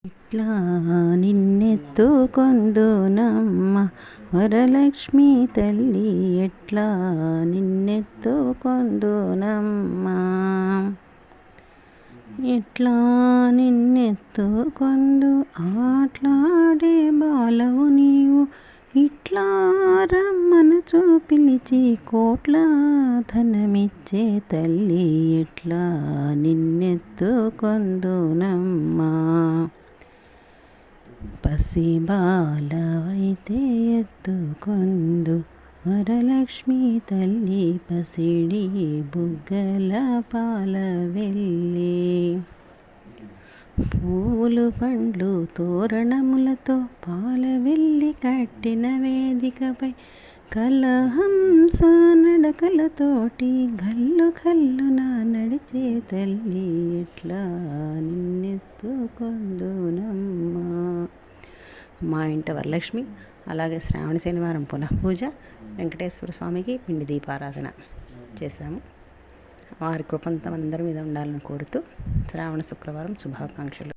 ఇట్లా నిన్నెత్తుకొందునమ్మ వరలక్ష్మి తల్లి, ఎట్లా నిన్నెత్తుకొందునమ్మ, ఎట్లా నిన్నెత్తుకొందు ఆట్లాడే బాలవు నీవు, ఇట్లా రమ్మనుచు పిలిచి కోట్ల ధనమిచ్చే తల్లి, ఎట్లా నిన్నెత్తుకొందునమ్మా. పసి బాలవైతే ఎత్తుకొందు వరలక్ష్మి తల్లి, పసిడి బుగ్గల పాల వెళ్ళి, పూలు పండ్లు తోరణములతో పాల వెళ్ళి కట్టిన వేదికపై కలహంస నడకలతోటి గల్లు గల్లున నడిచే తల్లి, ఎట్లా నిన్నెత్తుకొందునమ్మా. మా ఇంట వరలక్ష్మి, అలాగే శ్రావణ శనివారం పునఃపూజ, వెంకటేశ్వర స్వామికి పిండి దీపారాధన చేశాము. వారి కృపంతా అందరి మీద ఉండాలని కోరుతూ శ్రావణ శుక్రవారం శుభాకాంక్షలు.